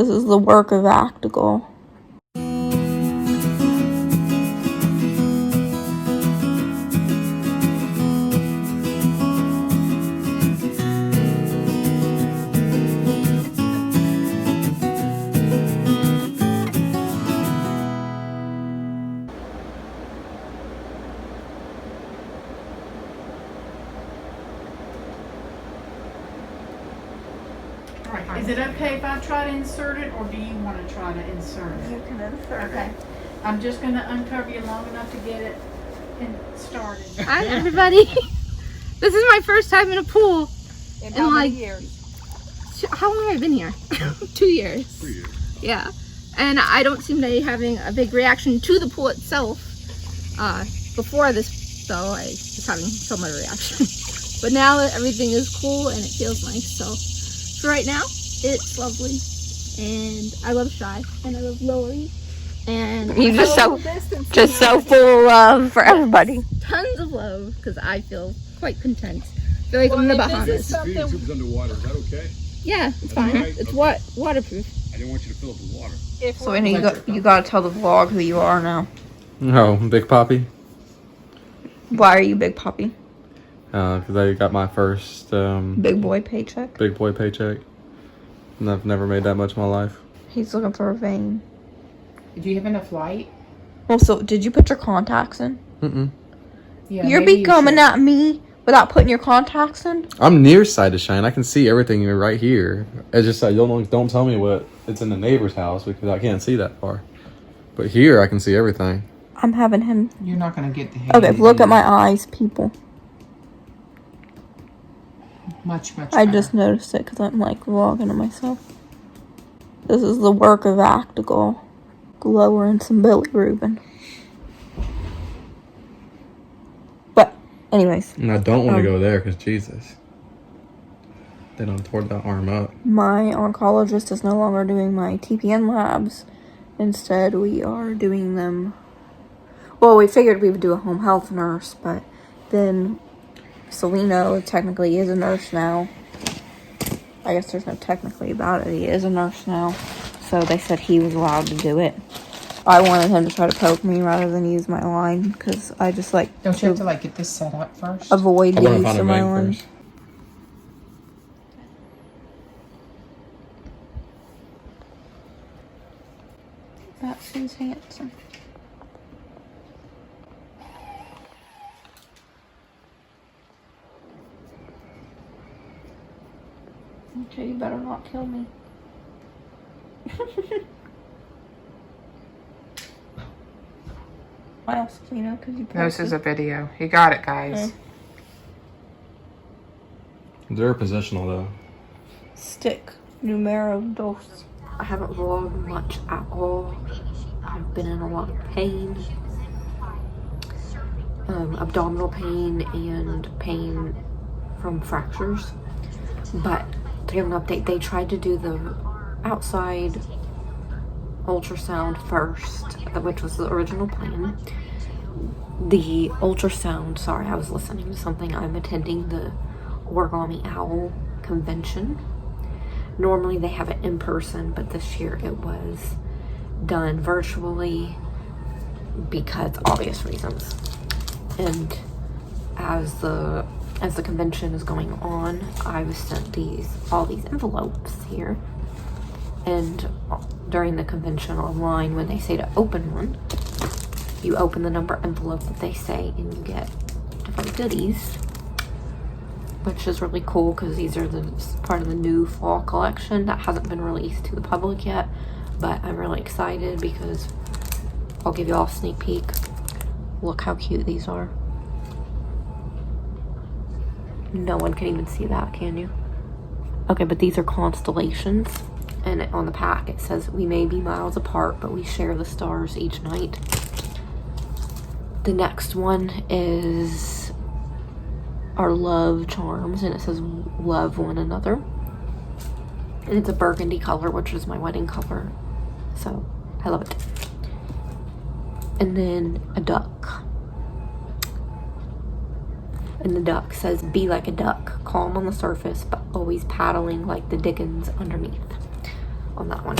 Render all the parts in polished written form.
This is the work of Actigal. Is it okay if I try to insert it, or do you want to try to insert it? You can insert Okay. I'm just going to uncover you long enough to get it started. Hi everybody. This is my first time in a pool. In how many years? How long have I been here? 2 years. 3 years. Yeah. And I don't seem to be having a big reaction to the pool itself. Before this though, I was having somewhat of a reaction. But now everything is cool and it feels nice. So for right now, it's lovely. And I love Shy and I love Lori. And You're just so full of love for everybody. tons of love because I feel quite content. I feel like I'm in the Bahamas. Feeding tube's underwater. Is that okay? Yeah, it's fine. Right? It's Okay. waterproof. I didn't want you to fill up with water. So you gotta tell the vlog who you are now. No, Big Poppy. Why are you Big Poppy? Because I got my first Big boy paycheck? big boy paycheck. And I've never made that much in my life. He's looking for a vein. Did you have enough light? Well, so did you put your contacts in? Mm-mm. Yeah, You're maybe be coming at me without putting your contacts in? I'm nearsighted, Shane. I can see everything right here. It's just like, don't tell me what it's in the neighbor's house because I can't see that far. But here I can see everything. I'm having him. You're not going to get the hang Okay, of look it. at my eyes, people. Much I better. just noticed it because I'm like vlogging to myself. This is the work of Actigal. Glower and some Billy Rubin. But, anyways, And I don't want to go there because Jesus. They done tore that arm up. my oncologist is no longer doing my TPN labs. Instead, we are doing them. Well, we figured we would do a home health nurse, but then Celino technically is a nurse now. I guess there's no technically about it. He is a nurse now. So they said he was allowed to do it. I wanted him to try to poke me rather than use my line because I just like Don't you have to like get this set up first? avoid I the want to use find a of my vein line. first. That's his handsome. Okay, you better not kill me. Why else, Celino? Because you No, this is a video. You got it, guys. They're positional though. Stick numero dos. I haven't vlogged much at all. I've been in a lot of pain. Abdominal pain and pain from fractures. But to give an update, they tried to do the outside ultrasound first, which was the original plan. The ultrasound, sorry, I was listening to something. I'm attending the Origami Owl convention. Normally they have it in person, but this year it was done virtually because obvious reasons. And as the convention is going on, I was sent all these envelopes here. And during the convention online, when they say to open one, you open the number envelope that they say and you get different goodies, which is really cool because these are part of the new fall collection that hasn't been released to the public yet. But I'm really excited because I'll give you all a sneak peek. Look how cute these are. No one can even see that, can you? Okay, but these are constellations. And on the pack it says, we may be miles apart, but we share the stars each night. The next one is our love charms, and it says love one another. And it's a burgundy color, which is my wedding color. So, I love it. And then a duck. And the duck says, be like a duck, calm on the surface, but always paddling like the Dickens underneath. on that one.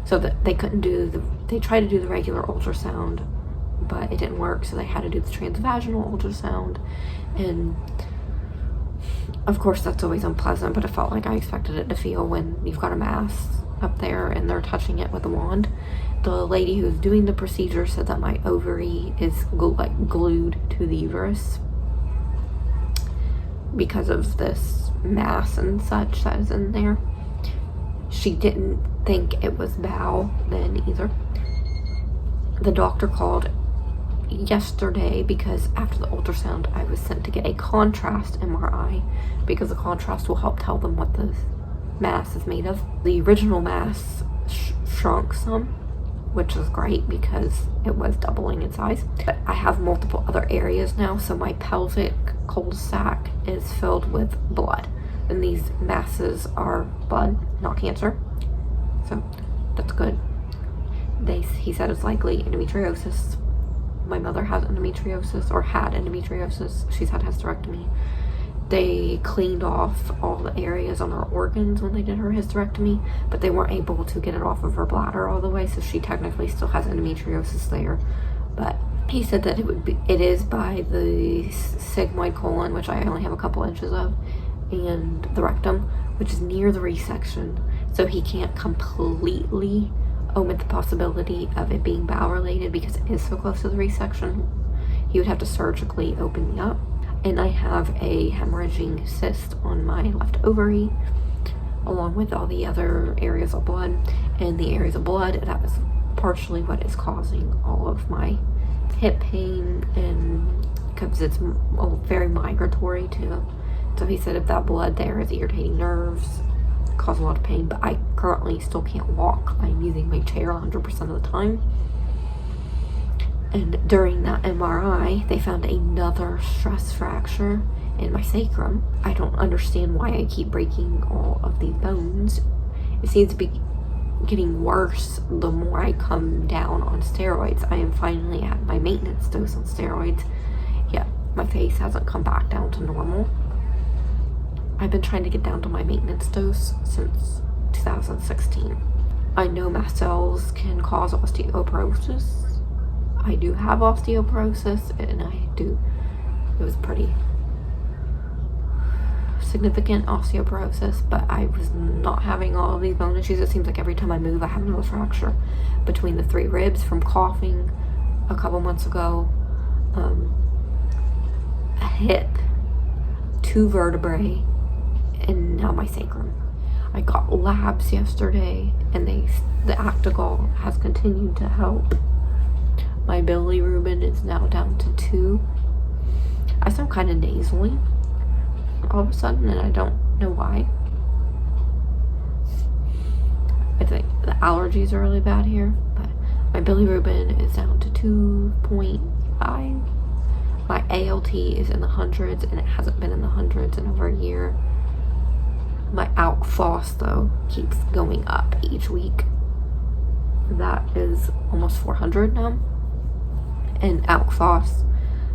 So that they couldn't do they tried to do the regular ultrasound, but it didn't work, so they had to do the transvaginal ultrasound. And of course that's always unpleasant, but it felt like I expected it to feel when you've got a mass up there and they're touching it with a wand. The lady who's doing the procedure said that my ovary is glued to the uterus because of this mass and such that is in there. She didn't think it was bowel then either. The doctor called yesterday because after the ultrasound I was sent to get a contrast MRI because the contrast will help tell them what the mass is made of. The original mass shrunk some, which is great because it was doubling in size. But I have multiple other areas now, so my pelvic cul-de-sac is filled with blood. And these masses are blood, not cancer. So that's good. He said it's likely endometriosis. My mother has endometriosis, or had endometriosis. She's had hysterectomy. They cleaned off all the areas on her organs when they did her hysterectomy, but they weren't able to get it off of her bladder all the way, so she technically still has endometriosis there. But he said that it is by the sigmoid colon, which I only have a couple inches of, and the rectum, which is near the resection, so he can't completely omit the possibility of it being bowel related because it is so close to the resection. He would have to surgically open me up. And I have a hemorrhaging cyst on my left ovary, along with all the other areas of blood. And the areas of blood, that is partially what is causing all of my hip pain, and because it's very migratory too. So he said if that blood there is irritating nerves, cause a lot of pain. But I currently still can't walk. I'm using my chair 100% of the time. And during that MRI, they found another stress fracture in my sacrum. I don't understand why I keep breaking all of these bones. It seems to be getting worse the more I come down on steroids. I am finally at my maintenance dose on steroids, yet my face hasn't come back down to normal. I've been trying to get down to my maintenance dose since 2016. I know mast cells can cause osteoporosis. I do have osteoporosis, and it was pretty significant osteoporosis, but I was not having all of these bone issues. It seems like every time I move I have another fracture between the 3 ribs from coughing a couple months ago, a hip, 2 vertebrae, and now my sacrum. I got labs yesterday, and the Actigol has continued to help. My bilirubin is now down to 2. I sound kind of nasally all of a sudden, and I don't know why. I think the allergies are really bad here, but my bilirubin is down to 2.5. My ALT is in the hundreds, and it hasn't been in the hundreds in over a year. My ALK phos, though, keeps going up each week. That is almost 400 now. And ALK phos,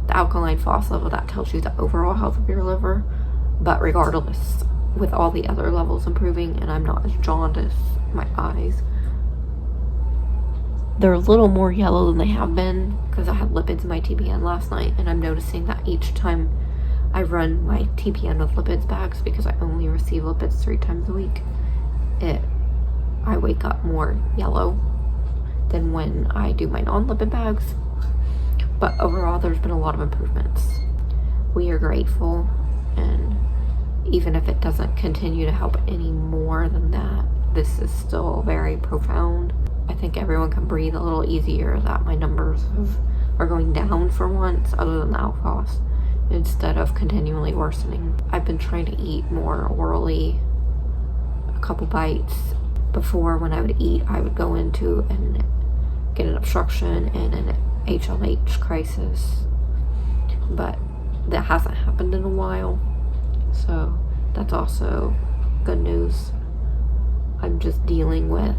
the alkaline phos level, that tells you the overall health of your liver. But regardless, with all the other levels improving, and I'm not as jaundiced, my eyes, they're a little more yellow than they have been because I had lipids in my TPN last night, and I'm noticing that each time I run my TPN with lipids bags, because I only receive lipids 3 times a week, I wake up more yellow than when I do my non-lipid bags. But overall, there's been a lot of improvements. We are grateful, and even if it doesn't continue to help any more than that, this is still very profound. I think everyone can breathe a little easier that my numbers are going down for once, other than the ALK phos, instead of continually worsening. I've been trying to eat more orally, a couple bites. Before, when I would eat, I would go into and get an obstruction and an HLH crisis, but that hasn't happened in a while, so that's also good news. I'm just dealing with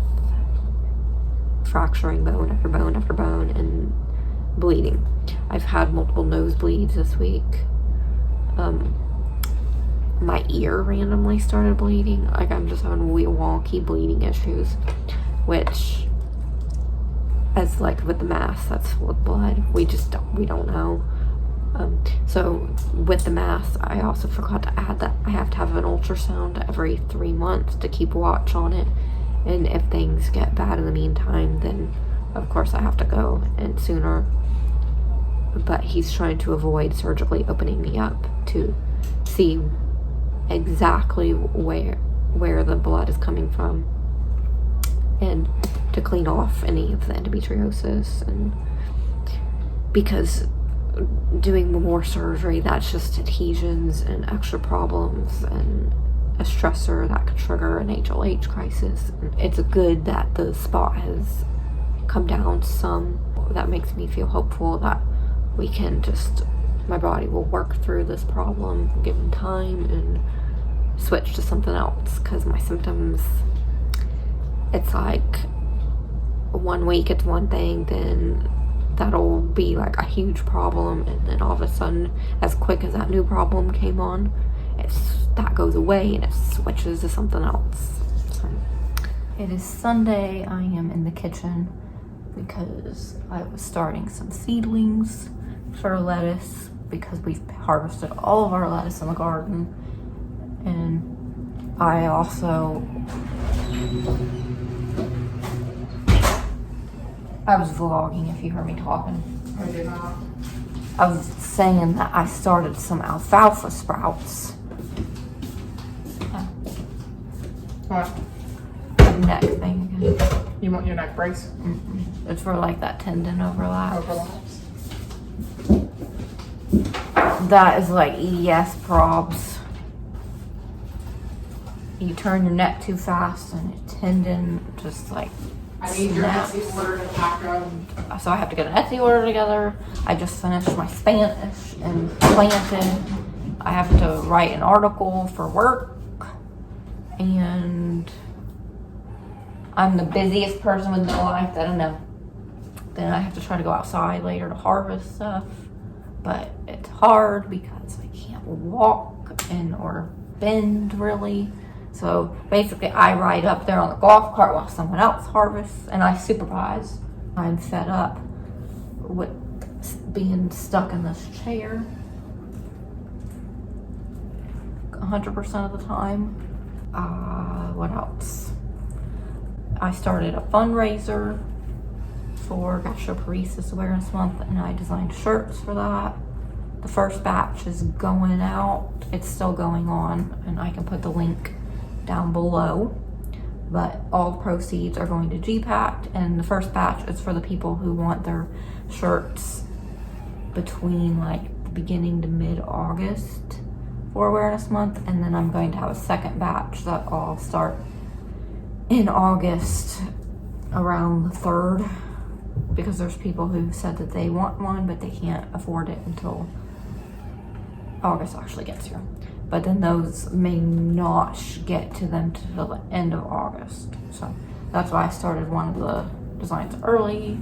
fracturing bone after bone after bone and bleeding. I've had multiple nosebleeds this week. my ear randomly started bleeding. Like, I'm just having wonky bleeding issues, which, as like with the mass, that's with blood. We don't know. So with the mass, I also forgot to add that I have to have an ultrasound every 3 months to keep watch on it. And if things get bad in the meantime, then of course I have to go, and sooner. But he's trying to avoid surgically opening me up to see exactly where the blood is coming from, and to clean off any of the endometriosis. And because doing more surgery, that's just adhesions and extra problems and a stressor that could trigger an HLH crisis. It's good that the spot has come down some. That makes me feel hopeful that we can just, my body will work through this problem given time and switch to something else. Because my symptoms, it's like 1 week it's one thing, then that'll be like a huge problem, and then all of a sudden, as quick as that new problem came on, that goes away and it switches to something else. So, it is Sunday. I am in the kitchen because I was starting some seedlings for lettuce, because we've harvested all of our lettuce in the garden. And I also, I was vlogging if you heard me talking. I did not. I was saying that I started some alfalfa sprouts. What? The neck thing again. You want your neck brace? It's for like that tendon overlap. Overlaps. That is like EDS probs. You turn your neck too fast and your tendon just like I need your snaps. Etsy order to pack up. So I have to get an Etsy order together. I just finished my Spanish and planted. I have to write an article for work. And I'm the busiest person with no life that I know. Then I have to try to go outside later to harvest stuff. But it's hard because I can't walk or bend really. So basically I ride up there on the golf cart while someone else harvests, and I supervise. I'm fed up with being stuck in this chair 100% of the time. What else? I started a fundraiser for Gastroparesis Awareness Month, and I designed shirts for that. The first batch is going out. It's still going on, and I can put the link down below. But all proceeds are going to GPACT, and the first batch is for the people who want their shirts between like the beginning to mid-August for Awareness Month. And then I'm going to have a second batch that I'll start in August around the 3rd, because there's people who said that they want one but they can't afford it until August actually gets here. But then those may not get to them till the end of August. So that's why I started one of the designs early,